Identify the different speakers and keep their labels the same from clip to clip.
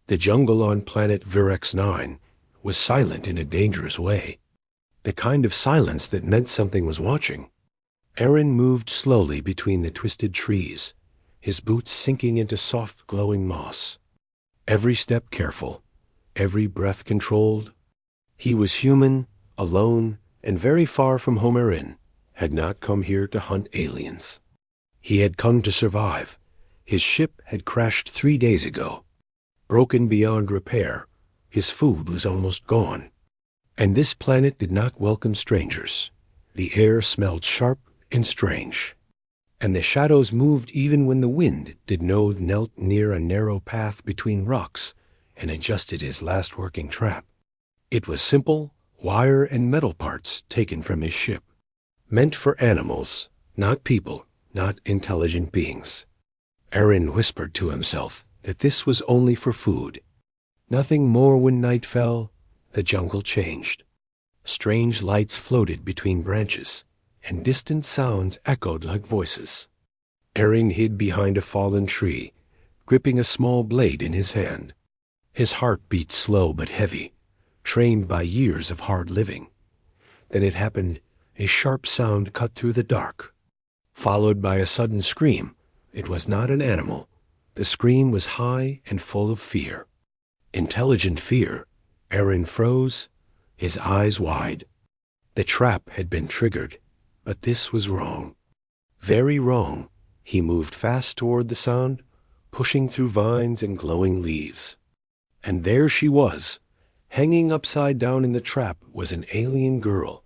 Speaker 1: The jungle on planet Virex 9 was silent in a dangerous way, the kind of silence that meant something was watching. Aaron moved slowly between the twisted trees, his boots sinking into soft glowing moss. Every step careful, every breath controlled. He was human, alone, and very far from home. Aaron had not come here to hunt aliens. He had come to survive. His ship had crashed 3 days ago. Broken beyond repair, his food was almost gone. And this planet did not welcome strangers. The air smelled sharp and strange, and the shadows moved even when the wind did knelt near a narrow path between rocks and adjusted his last working trap. It was simple, wire and metal parts taken from his ship, meant for animals, not people, not intelligent beings. Aaron whispered to himself that this was only for food. Nothing more. When night fell, the jungle changed. Strange lights floated between branches, and distant sounds echoed like voices. Aaron hid behind a fallen tree, gripping a small blade in his hand. His heart beat slow but heavy, trained by years of hard living. Then it happened. A sharp sound cut through the dark, followed by a sudden scream. It was not an animal. The scream was high and full of fear. Intelligent fear. Aaron froze, his eyes wide. The trap had been triggered. But this was wrong. Very wrong. He moved fast toward the sound, pushing through vines and glowing leaves. And there she was. Hanging upside down in the trap was an alien girl.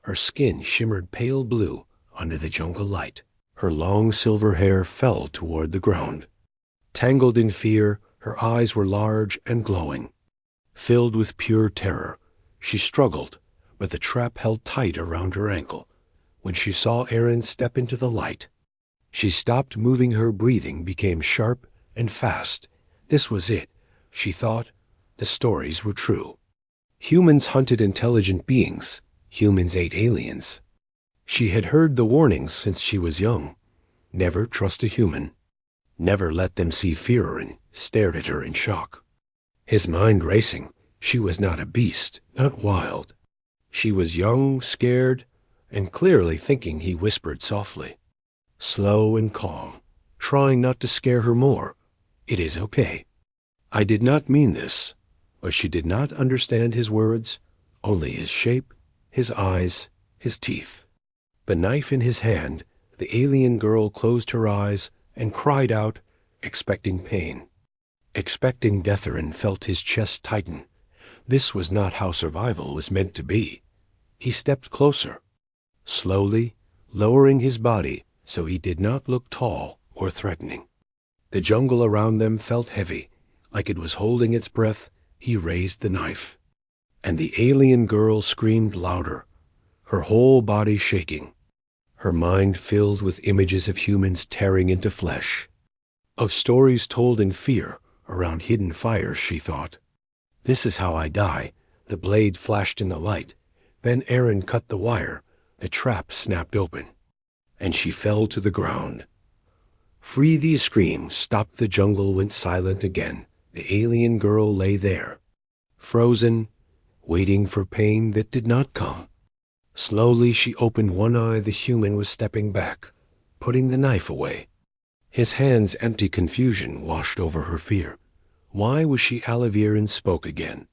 Speaker 1: Her skin shimmered pale blue under the jungle light. Her long silver hair fell toward the ground. Tangled in fear, her eyes were large and glowing. Filled with pure terror, she struggled, but the trap held tight around her ankle. When she saw Aaron step into the light, she stopped moving. Her breathing became sharp and fast. This was it, she thought. The stories were true. Humans hunted intelligent beings. Humans ate aliens. She had heard the warnings since she was young. Never trust a human. Never let them see fear. Aaron stared at her in shock, his mind racing. She was not a beast, not wild. She was young, scared, and clearly thinking. He whispered softly, slow and calm, trying not to scare her more. It is okay. I did not mean this. But she did not understand his words, only his shape, his eyes, his teeth. The knife in his hand, the alien girl closed her eyes and cried out, expecting pain, expecting death. Aaron felt his chest tighten. This was not how survival was meant to be. He stepped closer, slowly, lowering his body so he did not look tall or threatening. The jungle around them felt heavy, like it was holding its breath. He raised the knife, and the alien girl screamed louder, her whole body shaking, her mind filled with images of humans tearing into flesh, of stories told in fear around hidden fires. She thought, this is how I die. The blade flashed in the light. Then Aaron cut the wire. The trap snapped open, and she fell to the ground. Free. The scream stopped. The jungle went silent again. The alien girl lay there, frozen, waiting for pain that did not come. Slowly she opened one eye. The human was stepping back, putting the knife away. His hands empty. Confusion washed over her fear. Why was she alive? Aaron spoke again,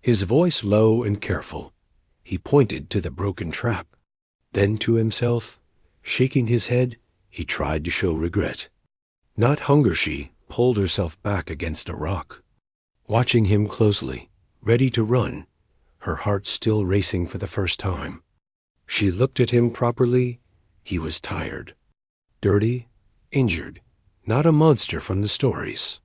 Speaker 1: his voice low and careful. He pointed to the broken trap. Then to himself, shaking his head, he tried to show regret. Not hunger. She pulled herself back against a rock, watching him closely, ready to run, her heart still racing for the first time. She looked at him properly. He was tired, dirty, injured, not a monster from the stories.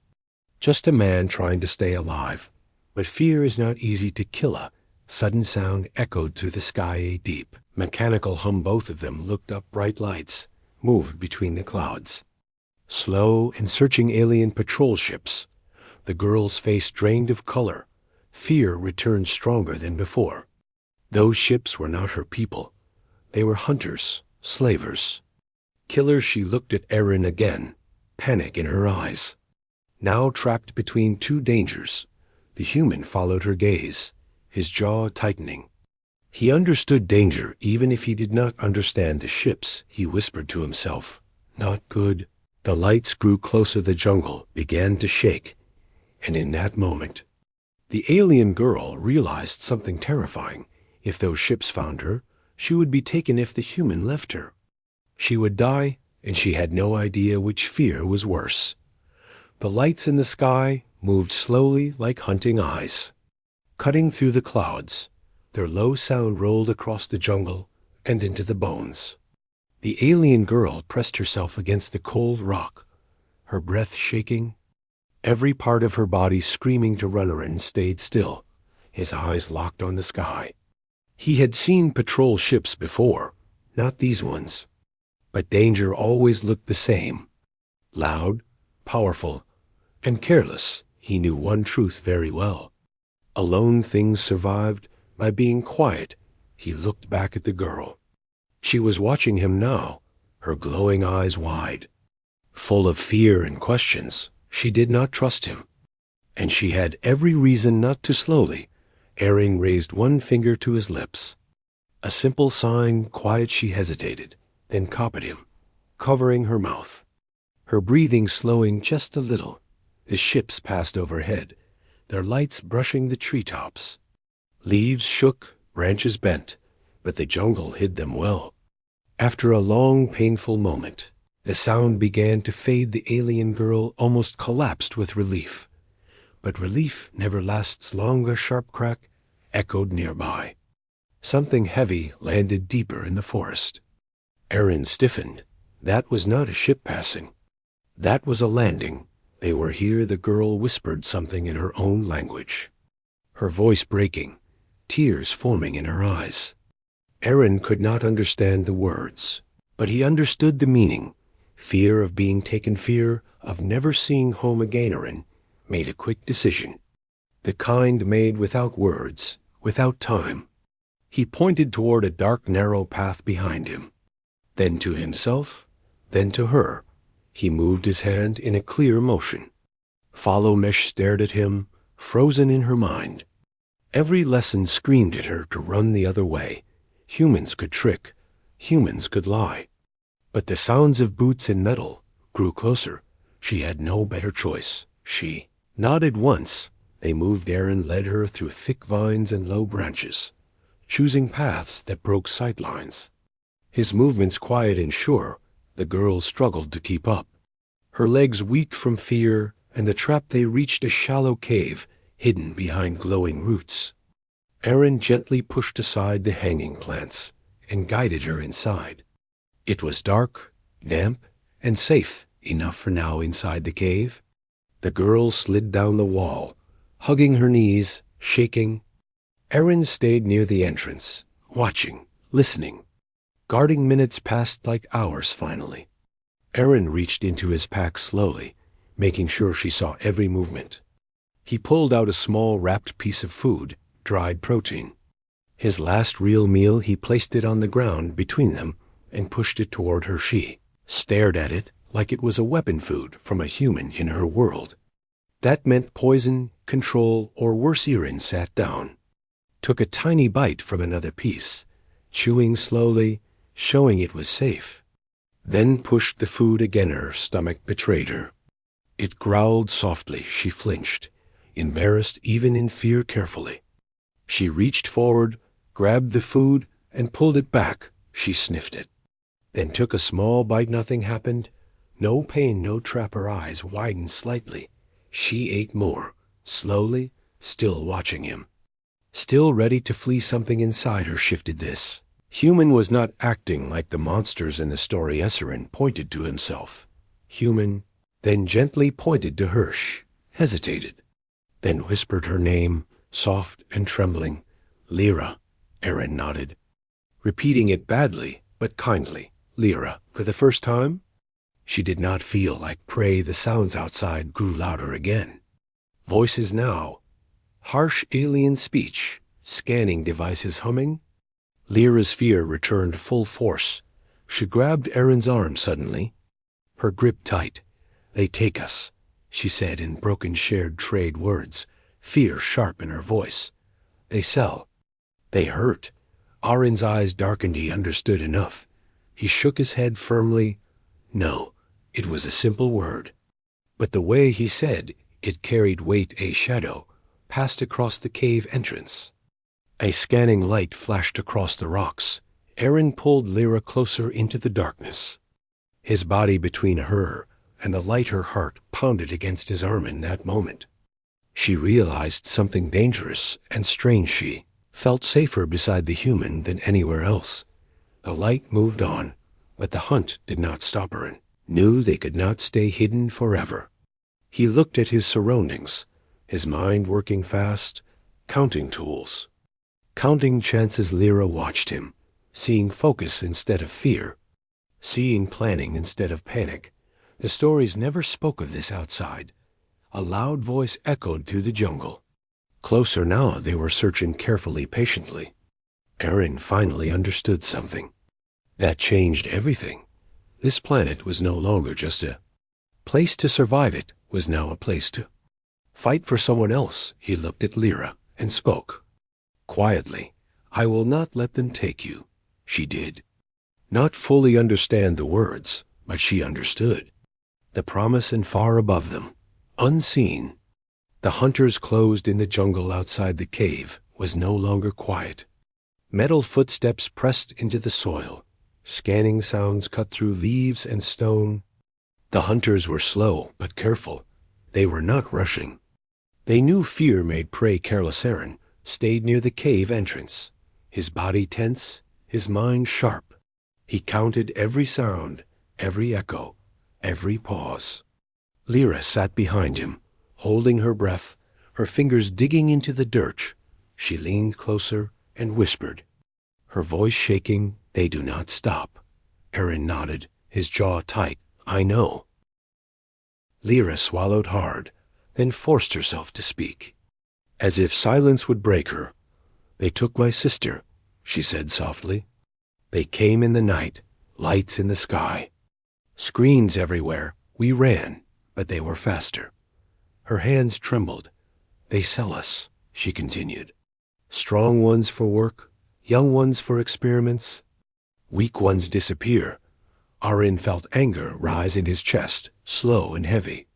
Speaker 1: Just a man trying to stay alive. But fear is not easy to kill. A sudden sound echoed through the sky, a deep, mechanical hum. Both of them looked up. Bright lights moved between the clouds. Slow and searching alien patrol ships. The girl's face drained of color. Fear returned stronger than before. Those ships were not her people. They were hunters, slavers, killers. She looked at Aaron again, panic in her eyes. now trapped between two dangers. The human followed her gaze, his jaw tightening. He understood danger even if he did not understand the ships, he whispered to himself. Not good. The lights grew closer, the jungle began to shake, and in that moment, the alien girl realized something terrifying. If those ships found her, she would be taken. If the human left her, she would die, and she had no idea which fear was worse. The lights in the sky moved slowly like hunting eyes, cutting through the clouds. Their low sound rolled across the jungle and into the bones. The alien girl pressed herself against the cold rock, her breath shaking, every part of her body screaming to Runnerin stayed still, his eyes locked on the sky. He had seen patrol ships before, not these ones. But danger always looked the same. Loud, powerful, and careless. He knew one truth very well. Alone things survived by being quiet. He looked back at the girl. She was watching him now, her glowing eyes wide, full of fear and questions. She did not trust him, and she had every reason not to. Slowly, Aaron raised one finger to his lips. A simple sign, quiet. She hesitated, then copied him, covering her mouth, her breathing slowing just a little. The ships passed overhead, their lights brushing the treetops. Leaves shook, branches bent, but the jungle hid them well. After a long, painful moment, the sound began to fade. The alien girl almost collapsed with relief. But relief never lasts long. A sharp crack echoed nearby. Something heavy landed deeper in the forest. Aaron stiffened. That was not a ship passing. That was a landing. They were here. The girl whispered something in her own language, her voice breaking, tears forming in her eyes. Aaron could not understand the words, but he understood the meaning. Fear of being taken, fear of never seeing home again. Aaron made a quick decision, the kind made without words, without time. He pointed toward a dark, narrow path behind him. Then to himself, then to her. He moved his hand in a clear motion. Follow. Mesh stared at him, frozen in her mind. Every lesson screamed at her to run the other way. Humans could trick, humans could lie. But the sounds of boots and metal grew closer. She had no better choice. She nodded once. They moved. Aaron led her through thick vines and low branches, choosing paths that broke sight lines. His movements quiet and sure. The girl struggled to keep up, her legs weak from fear and the trap. They reached a shallow cave hidden behind glowing roots. Aaron gently pushed aside the hanging plants and guided her inside. It was dark, damp, and safe enough for now. Inside the cave, the girl slid down the wall, hugging her knees, shaking. Aaron stayed near the entrance, watching, listening, guarding. Minutes passed like hours. Finally, Aaron reached into his pack slowly, making sure she saw every movement. He pulled out a small wrapped piece of food, dried protein. His last real meal. He placed it on the ground between them and pushed it toward her. She stared at it like it was a weapon. Food from a human in her world. That meant poison, control, or worse. Aaron sat down, took a tiny bite from another piece, chewing slowly, showing it was safe. Then pushed the food again. Her stomach betrayed her. It growled softly. She flinched, embarrassed, even in fear. Carefully, she reached forward, grabbed the food, and pulled it back. She sniffed it, then took a small bite. Nothing happened. No pain, no trap. Her eyes widened slightly. She ate more, slowly, still watching him, still ready to flee. Something inside her shifted. This human was not acting like the monsters in the story. Aaron pointed to himself. Human, then gently pointed to her. She hesitated, then whispered her name, soft and trembling. Lyra. Aaron nodded, repeating it badly but kindly. Lyra. For the first time, she did not feel like prey. The sounds outside grew louder again. Voices now, harsh alien speech, scanning devices humming. Lyra's fear returned full force. She grabbed Aaron's arm suddenly, her grip tight. They take us, she said in broken shared trade words, fear sharp in her voice. They sell. They hurt. Arin's eyes darkened. He understood enough. He shook his head firmly. No, it was a simple word. But the way he said it carried weight. A shadow passed across the cave entrance. A scanning light flashed across the rocks. Arin pulled Lyra closer into the darkness. His body between her and the light. Her heart pounded against his arm in that moment. She realized something dangerous and strange. She felt safer beside the human than anywhere else. The light moved on, but the hunt did not stop. Arin knew they could not stay hidden forever. He looked at his surroundings, his mind working fast, counting tools, counting chances. Lyra watched him, seeing focus instead of fear, seeing planning instead of panic. The stories never spoke of this outside. A loud voice echoed through the jungle. Closer now, they were searching carefully, patiently. Arin finally understood something. That changed everything. This planet was no longer just a place to survive. It was now a place to fight for someone else. He looked at Lyra and spoke. Quietly, I will not let them take you. She did not fully understand the words, but she understood. The promise, and far above them, unseen, the hunters closed in. The jungle outside the cave was no longer quiet. Metal footsteps pressed into the soil. Scanning sounds cut through leaves and stone. The hunters were slow but careful. They were not rushing. They knew fear made prey careless. Arin stayed near the cave entrance, his body tense, his mind sharp. He counted every sound, every echo, every pause. Lyra sat behind him, holding her breath, her fingers digging into the dirt. She leaned closer and whispered, her voice shaking, they do not stop. Arin nodded, his jaw tight. I know. Lyra swallowed hard, then forced herself to speak, as if silence would break her. They took my sister, she said softly. They came in the night, lights in the sky, screens everywhere. We ran, but they were faster. Her hands trembled. They sell us, she continued. Strong ones for work, young ones for experiments. Weak ones disappear. Arin felt anger rise in his chest, slow and heavy.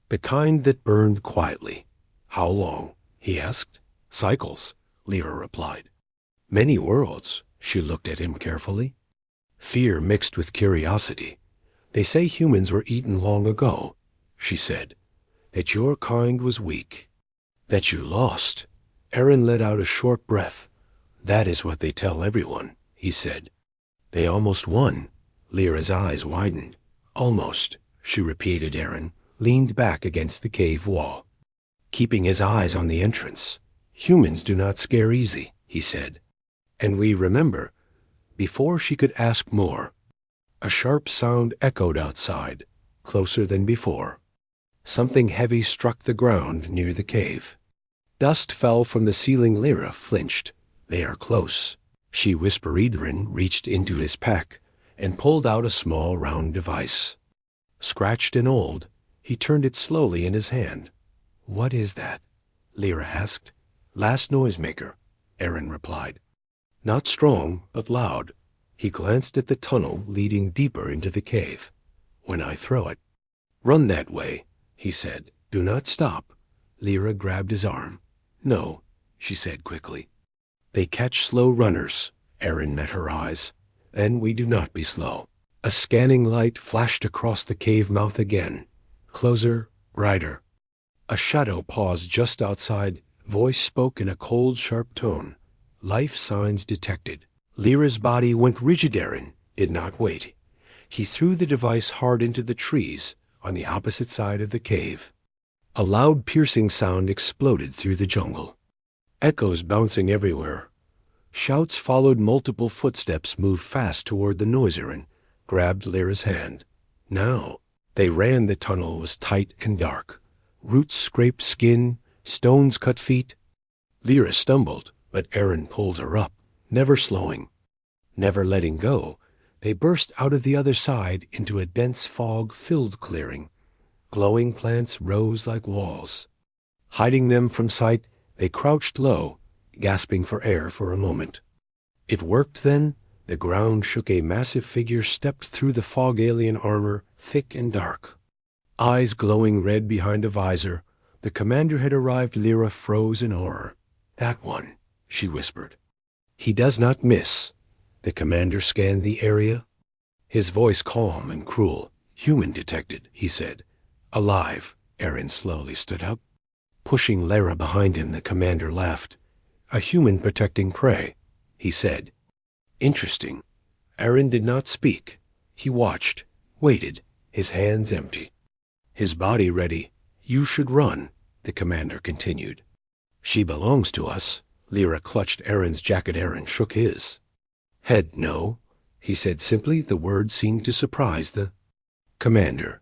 Speaker 1: The kind that burned quietly. How long? He asked. Cycles, Lyra replied. Many worlds. She looked at him carefully. Fear mixed with curiosity. They say humans were eaten long ago, she said. That your kind was weak. That you lost. Arin let out a short breath. That is what they tell everyone, he said. They almost won. Lyra's eyes widened. Almost, she repeated. Arin leaned back against the cave wall, keeping his eyes on the entrance. Humans do not scare easy, he said. And we remember. Before she could ask more, a sharp sound echoed outside, closer than before. Something heavy struck the ground near the cave. Dust fell from the ceiling. Lyra flinched. They are close, she whispered. Arin reached into his pack and pulled out a small round device. Scratched and old, he turned it slowly in his hand. What is that? Lyra asked. Last noisemaker, Arin replied. Not strong, but loud. He glanced at the tunnel leading deeper into the cave. When I throw it, run that way, he said. Do not stop. Lyra grabbed his arm. No, she said quickly. They catch slow runners. Arin met her eyes. Then we do not be slow. A scanning light flashed across the cave mouth again. Closer, brighter. A shadow paused just outside. Voice spoke in a cold, sharp tone. Life signs detected. Lyra's body went rigid. Arin did not wait. He threw the device hard into the trees on the opposite side of the cave. A loud piercing sound exploded through the jungle. Echoes bouncing everywhere. Shouts followed. Multiple footsteps moved fast toward the noise. Arin grabbed Lyra's hand. Now, they ran. The tunnel was tight and dark. Roots scraped skin, stones cut feet. Lyra stumbled, but Arin pulled her up, never slowing, never letting go. They burst out of the other side into a dense fog-filled clearing. Glowing plants rose like walls. Hiding them from sight, they crouched low, gasping for air for a moment. It worked then. The ground shook. A massive figure stepped through the fog. Alien armor, thick and dark. Eyes glowing red behind a visor. The commander had arrived. Lyra froze in horror. "That one," she whispered. "He does not miss." The commander scanned the area. His voice calm and cruel. "Human detected," he said. "Alive." Aaron slowly stood up. Pushing Lyra behind him, the commander laughed. "A human protecting prey," he said. "Interesting." Aaron did not speak. He watched, waited, his hands empty. His body ready. "You should run," the commander continued. "She belongs to us." Lyra clutched Aaron's jacket. Aaron shook his head. "No," he said simply. The word seemed to surprise the commander.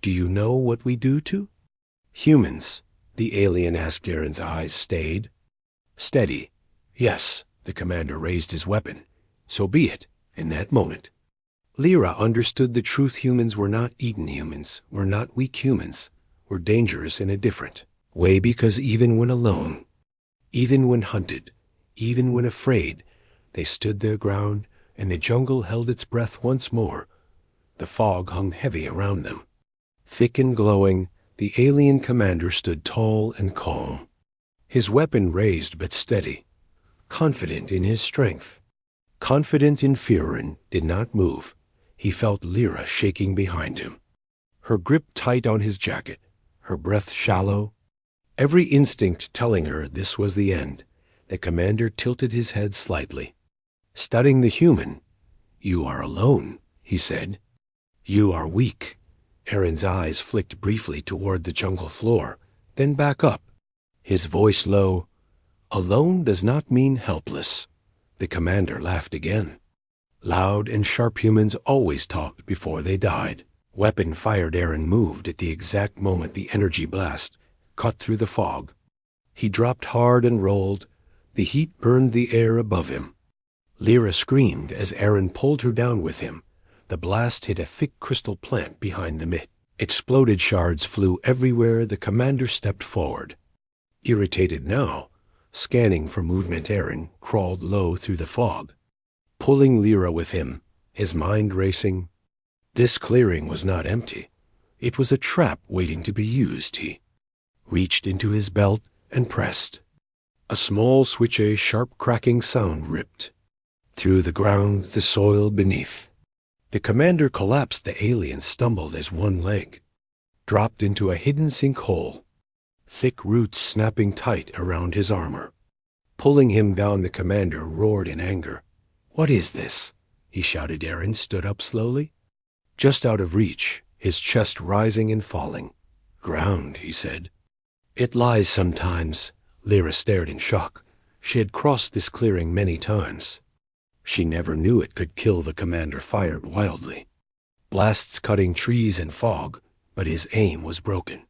Speaker 1: "Do you know what we do to humans?" the alien asked. Aaron's eyes stayed steady. "Yes." The commander raised his weapon. "So be it." In that moment, Lyra understood the truth. Humans were not eaten humans, were not weak humans, were dangerous in a different way, because even when alone, even when hunted, even when afraid, they stood their ground, and the jungle held its breath once more. The fog hung heavy around them. Thick and glowing, the alien commander stood tall and calm, his weapon raised but steady, confident in his strength, confident in fear, and did not move. He felt Lyra shaking behind him, her grip tight on his jacket, her breath shallow, every instinct telling her this was the end. The commander tilted his head slightly, studying the human. "You are alone," he said. "You are weak." Aaron's eyes flicked briefly toward the jungle floor, then back up, his voice low. "Alone does not mean helpless." The commander laughed again. Loud and sharp. Humans always talked before they died. Weapon fired. Aaron moved at the exact moment the energy blast cut through the fog. He dropped hard and rolled. The heat burned the air above him. Lyra screamed as Aaron pulled her down with him. The blast hit a thick crystal plant behind the mitt. Exploded shards flew everywhere. The commander stepped forward. Irritated now, scanning for movement, Aaron crawled low through the fog, pulling Lyra with him, his mind racing. This clearing was not empty. It was a trap waiting to be used. He reached into his belt and pressed. A small switch. A sharp cracking sound ripped through the ground, the soil beneath. The commander collapsed. The alien stumbled as one leg dropped into a hidden sinkhole, thick roots snapping tight around his armor, pulling him down. The commander roared in anger. "What is this?" he shouted. Aaron stood up slowly, just out of reach, his chest rising and falling. "Ground," he said. "It lies sometimes." Lyra stared in shock. She had crossed this clearing many times. She never knew it could kill. The commander fired wildly, blasts cutting trees and fog, but his aim was broken.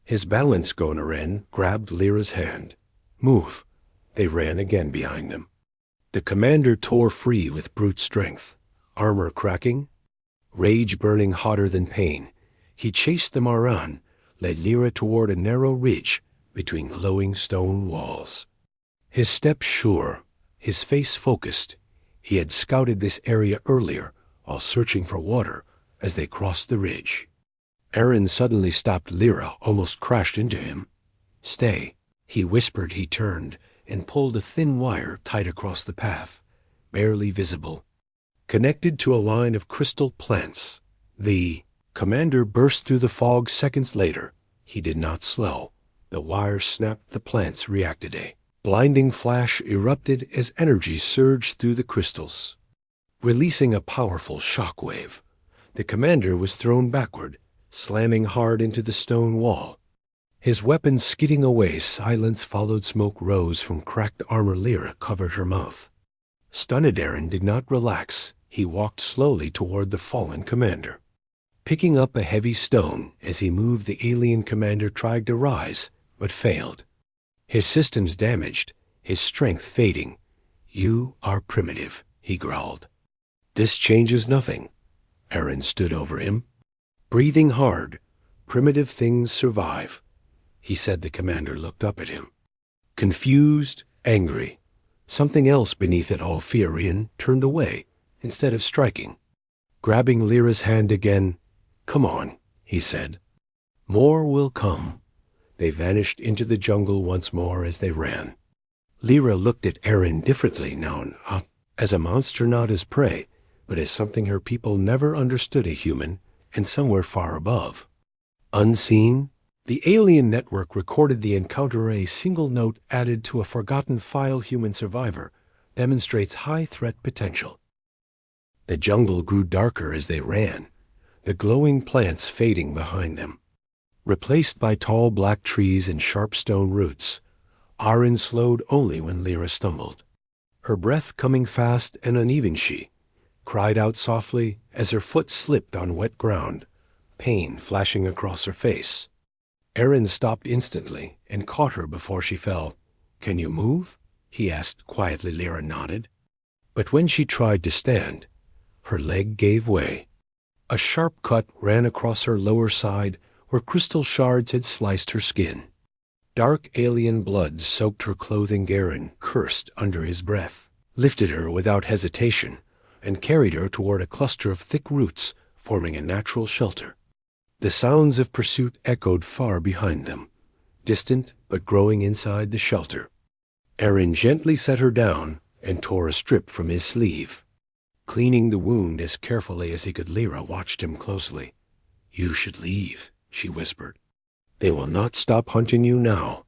Speaker 1: His balance gone. Aaron grabbed Lyra's hand. "Move." They ran again behind them. The commander tore free with brute strength, armor cracking, rage burning hotter than pain. He chased them around, led Lyra toward a narrow ridge between glowing stone walls. His step sure, his face focused. He had scouted this area earlier while searching for water as they crossed the ridge. Aaron suddenly stopped. Lyra almost crashed into him. "Stay," he whispered. He turned and pulled a thin wire tight across the path, barely visible, connected to a line of crystal plants. The commander burst through the fog seconds later. He did not slow. The wire snapped. The plants reacted. A blinding flash erupted as energy surged through the crystals, releasing a powerful shock wave. The commander was thrown backward, slamming hard into the stone wall, his weapon skidding away. Silence followed. Smoke rose from cracked armor. Lyra covered her mouth. Stunned, Aaron did not relax. He walked slowly toward the fallen commander, picking up a heavy stone. As he moved, the alien commander tried to rise, but failed. His systems damaged, his strength fading. "You are primitive," he growled. "This changes nothing." Aaron stood over him, breathing hard. Primitive things survive, he said. The commander looked up at him. Confused, angry. Something else beneath it all. Furion turned away instead of striking. Grabbing Lyra's hand again, "Come on," he said. "More will come." They vanished into the jungle once more as they ran. Lyra looked at Aaron differently now, not as a monster, not as prey, but as something her people never understood, a human, and somewhere far above. Unseen, the alien network recorded the encounter. A single note added to a forgotten file. Human survivor demonstrates high threat potential. The jungle grew darker as they ran, the glowing plants fading behind them, replaced by tall black trees and sharp stone roots. Aaron slowed only when Lyra stumbled. Her breath coming fast and uneven, she cried out softly as her foot slipped on wet ground, pain flashing across her face. Aaron stopped instantly and caught her before she fell. "Can you move?" he asked quietly. Lyra nodded. But when she tried to stand, her leg gave way. A sharp cut ran across her lower side where crystal shards had sliced her skin. Dark alien blood soaked her clothing. Aaron cursed under his breath, lifted her without hesitation, and carried her toward a cluster of thick roots forming a natural shelter. The sounds of pursuit echoed far behind them, distant but growing inside the shelter. Aaron gently set her down and tore a strip from his sleeve, cleaning the wound as carefully as he could. Lyra watched him closely. "You should leave," she whispered. "They will not stop hunting you now."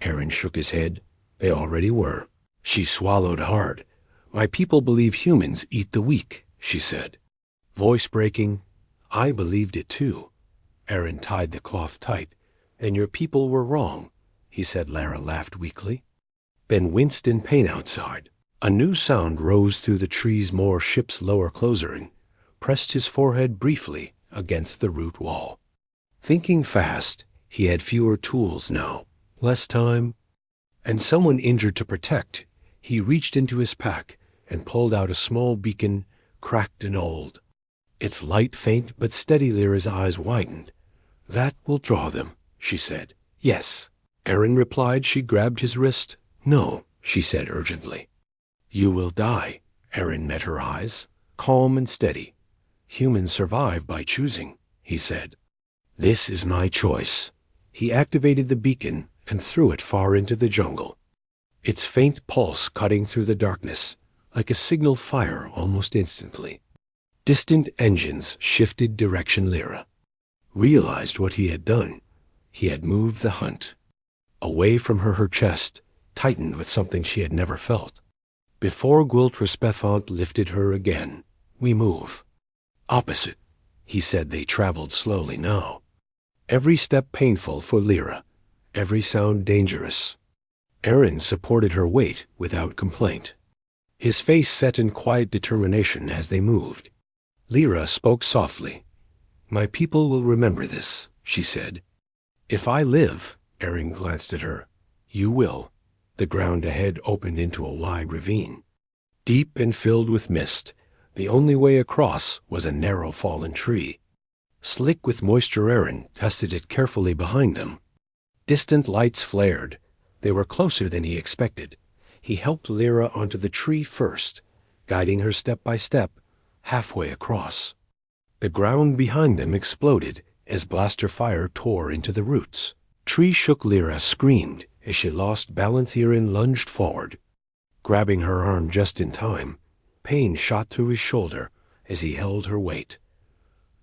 Speaker 1: Aaron shook his head. "They already were." She swallowed hard. "My people believe humans eat the weak," she said, voice breaking. "I believed it too." Aaron tied the cloth tight. "Then your people were wrong," he said. Lyra laughed weakly. Ben winced in pain outside. A new sound rose through the trees. More ships lower closing, pressed his forehead briefly against the root wall. Thinking fast, he had fewer tools now, less time, and someone injured to protect. He reached into his pack and pulled out a small beacon, cracked and old. Its light faint but steady. Lyra's eyes widened. "That will draw them," she said. "Yes," Aaron replied. She grabbed his wrist. "No," she said urgently. "You will die." Aaron met her eyes, calm and steady. "Humans survive by choosing," he said. "This is my choice." He activated the beacon and threw it far into the jungle, its faint pulse cutting through the darkness like a signal fire almost instantly. Distant engines shifted direction. Lyra realized what he had done. He had moved the hunt away from her. Her chest tightened with something she had never felt. Before Gwiltrespethant lifted her again. "We move." "Opposite," he said. They traveled slowly now, every step painful for Lyra, every sound dangerous. Aaron supported her weight without complaint, his face set in quiet determination as they moved. Lyra spoke softly. "My people will remember this," she said. "If I live," Aaron glanced at her, "you will." The ground ahead opened into a wide ravine, deep and filled with mist. The only way across was a narrow fallen tree, slick with moisture. Aaron tested it carefully behind them. Distant lights flared. They were closer than he expected. He helped Lyra onto the tree first, guiding her step by step, halfway across. The ground behind them exploded as blaster fire tore into the roots. Tree shook. Lyra screamed as she lost balance. Aaron lunged forward, grabbing her arm just in time. Pain shot through his shoulder as he held her weight.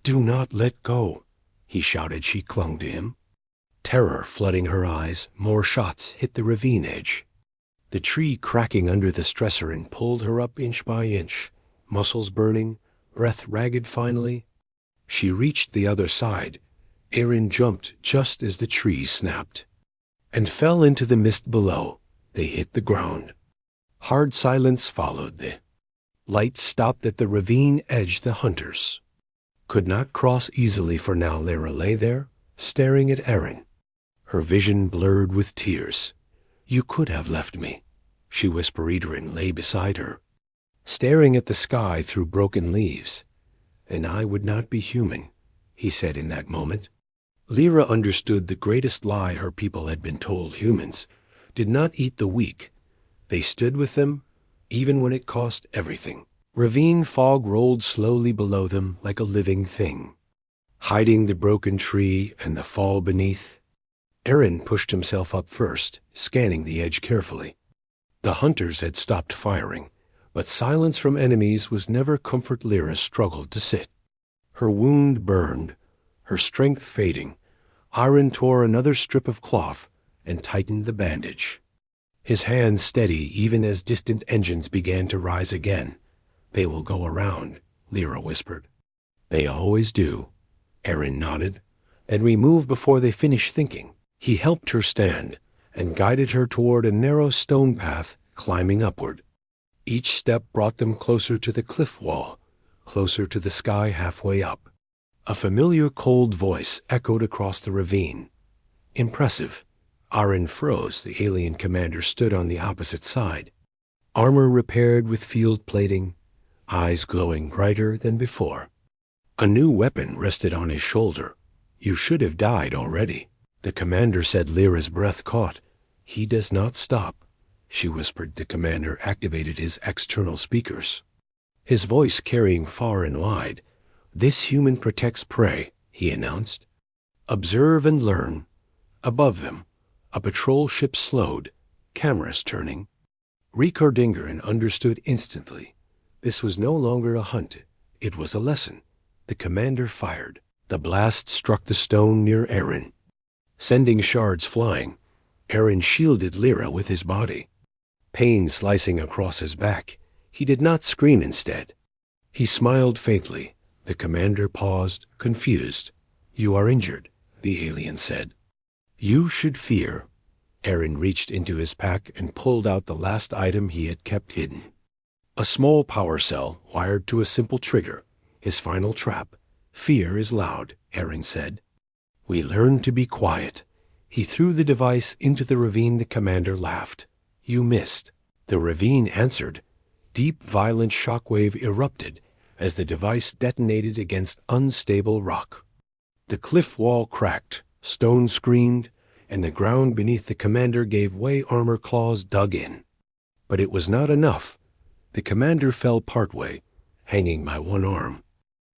Speaker 1: "Do not let go," he shouted. She clung to him, terror flooding her eyes. More shots hit the ravine edge, the tree cracking under the stressor, and pulled her up inch by inch, muscles burning, breath ragged. Finally, she reached the other side. Aaron jumped just as the tree snapped and fell into the mist below. They hit the ground. Hard silence followed. The lights stopped at the ravine edge. The hunters could not cross easily for now. Lyra lay there, staring at Aaron, her vision blurred with tears. "You could have left me," she whispered. Aaron lay beside her, staring at the sky through broken leaves. "And I would not be human," he said in that moment. Lyra understood the greatest lie her people had been told: humans did not eat the weak. They stood with them, even when it cost everything. Ravine fog rolled slowly below them like a living thing, hiding the broken tree and the fall beneath. Aaron pushed himself up first, scanning the edge carefully. The hunters had stopped firing, but silence from enemies was never comfort Lyra struggled to sit. Her wound burned, her strength fading. Aaron tore another strip of cloth and tightened the bandage. His hands steady even as distant engines began to rise again. "They will go around," Lyra whispered. "They always do." Aaron nodded, and we moved before they finished thinking. He helped her stand and guided her toward a narrow stone path climbing upward. Each step brought them closer to the cliff wall, closer to the sky halfway up. A familiar cold voice echoed across the ravine. Impressive. Aaron froze. The alien commander stood on the opposite side. Armor repaired with field plating, eyes glowing brighter than before. A new weapon rested on his shoulder. "You should have died already." The commander said. Lyra's breath caught. "He does not stop," she whispered. The commander activated his external speakers, his voice carrying far and wide. "This human protects prey," he announced. "Observe and learn." Above them, a patrol ship slowed, cameras turning. Recordingeren understood instantly. This was no longer a hunt. It was a lesson. The commander fired. The blast struck the stone near Aaron, sending shards flying. Aaron shielded Lyra with his body. Pain slicing across his back, he did not scream. Instead, he smiled faintly. The commander paused, confused. "You are injured," the alien said. "You should fear." Aaron reached into his pack and pulled out the last item he had kept hidden. A small power cell wired to a simple trigger, his final trap. "Fear is loud," Aaron said. "We learn to be quiet." He threw the device into the ravine. The commander laughed. "You missed." The ravine answered. Deep, violent shockwave erupted as the device detonated against unstable rock. The cliff wall cracked, stone screamed, and the ground beneath the commander gave way. Armor claws dug in. But it was not enough. The commander fell partway, hanging by one arm,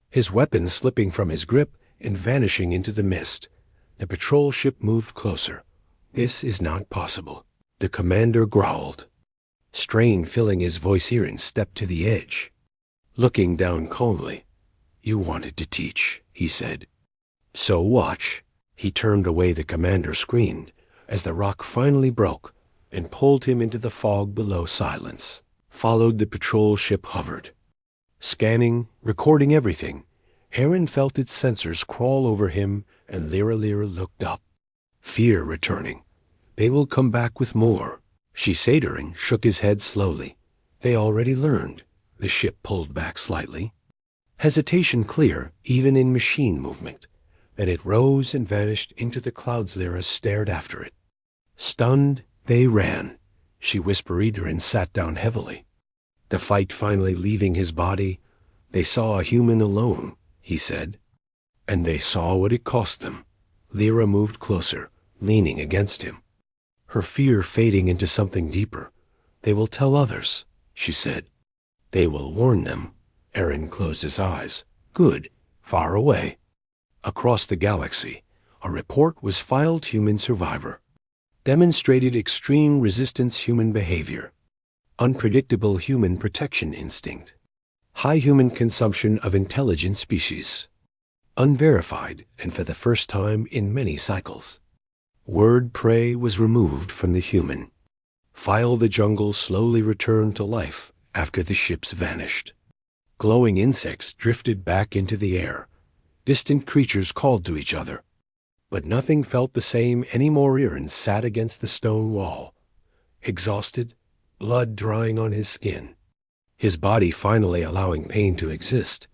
Speaker 1: his weapon slipping from his grip and vanishing into the mist. The patrol ship moved closer. "This is not possible," the commander growled, strain filling his voice. Aaron stepped to the edge, looking down calmly. "You wanted to teach," he said. "So watch." He turned away. The commander screamed as the rock finally broke and pulled him into the fog below. Silence followed. The patrol ship hovered, scanning, recording everything. Aaron felt its sensors crawl over him, and Lyra looked up. Fear returning. "They will come back with more." She said. Aaron shook his head slowly. "They already learned." The ship pulled back slightly, hesitation clear even in machine movement. Then it rose and vanished into the clouds. Lyra stared after it. Stunned, they ran. She whispered. Aaron sat down heavily, the fight finally leaving his body. "They saw a human alone," he said. "And they saw what it cost them." Lyra moved closer, leaning against him, her fear fading into something deeper. "They will tell others," she said. "They will warn them." Aaron closed his eyes. "Good." Far away, across the galaxy, a report was filed. Human survivor. Demonstrated extreme resistance. Human behavior. Unpredictable human protection instinct. High human consumption of intelligent species. Unverified, and for the first time in many cycles. Word prey was removed from the human. File the jungle slowly returned to life after the ships vanished. Glowing insects drifted back into the air. Distant creatures called to each other. But nothing felt the same anymore. Aaron sat against the stone wall, exhausted, blood drying on his skin, his body finally allowing pain to exist.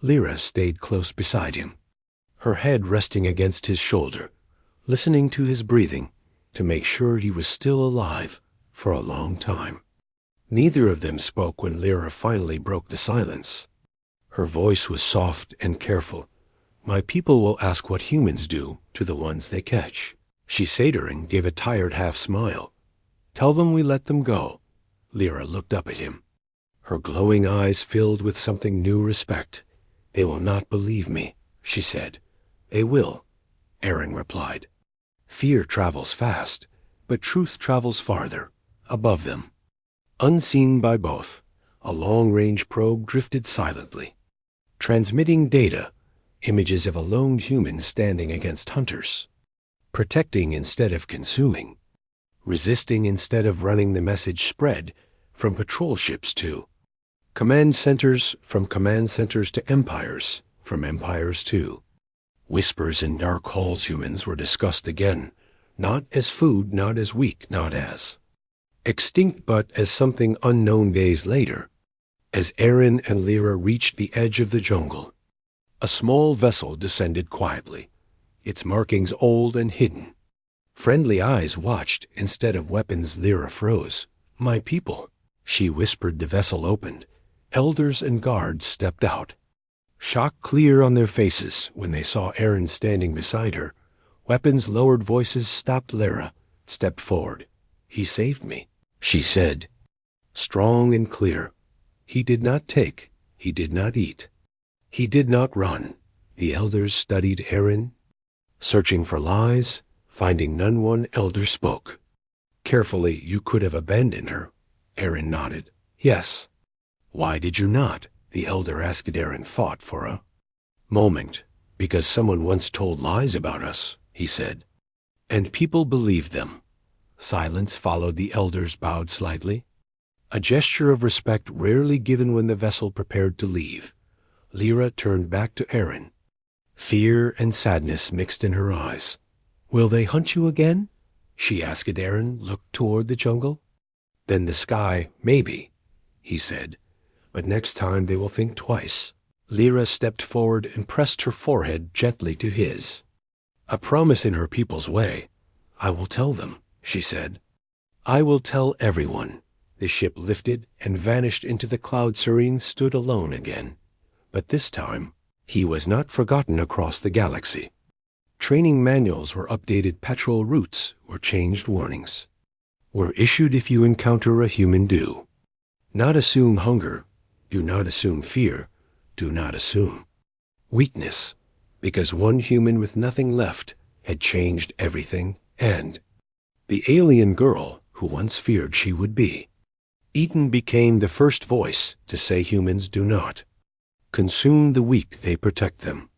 Speaker 1: Lyra stayed close beside him, her head resting against his shoulder, listening to his breathing to make sure he was still alive for a long time. Neither of them spoke when Lyra finally broke the silence. Her voice was soft and careful. My people will ask what humans do to the ones they catch. Shiseiderin gave a tired half-smile. Tell them we let them go. Lyra looked up at him. Her glowing eyes filled with something new respect. They will not believe me, she said. They will, Aaron replied. Fear travels fast, but truth travels farther, above them. Unseen by both, a long-range probe drifted silently, transmitting data, images of a lone human standing against hunters, protecting instead of consuming, resisting instead of running. The message spread from patrol ships to command centers, from command centers to empires, from empires to whispers in dark halls. Humans were discussed again, not as food, not as weak, not as extinct, but as something unknown. Days later, as Aaron and Lyra reached the edge of the jungle, a small vessel descended quietly, its markings old and hidden. Friendly eyes watched instead of weapons. Lyra froze. My people, she whispered. The vessel opened. Elders and guards stepped out, shock clear on their faces when they saw Aaron standing beside her. Weapons lowered, voices stopped. Lyra stepped forward. He saved me, she said, strong and clear. He did not take, he did not eat, he did not run. The elders studied Aaron, searching for lies, finding none. One elder spoke. Carefully, you could have abandoned her. Aaron nodded. Yes. Why did you not? The elder asked. Aaron thought for a moment. Because someone once told lies about us, he said. And people believed them. Silence followed. The elders bowed slightly, a gesture of respect rarely given when the vessel prepared to leave. Lyra turned back to Aaron. Fear and sadness mixed in her eyes. Will they hunt you again? She asked. Aaron looked toward the jungle. Then the sky, maybe, he said. But next time they will think twice. Lyra stepped forward and pressed her forehead gently to his. A promise in her people's way. I will tell them, she said. I will tell everyone. The ship lifted and vanished into the cloud. Serene stood alone again. But this time, he was not forgotten across the galaxy. Training manuals were updated. Patrol routes were changed. Warnings were issued. If you encounter a human, do not assume hunger. Do not assume fear. Do not assume weakness, because one human with nothing left had changed everything. And the alien girl who once feared she would be eaten became the first voice to say humans do not consume the weak, they protect them.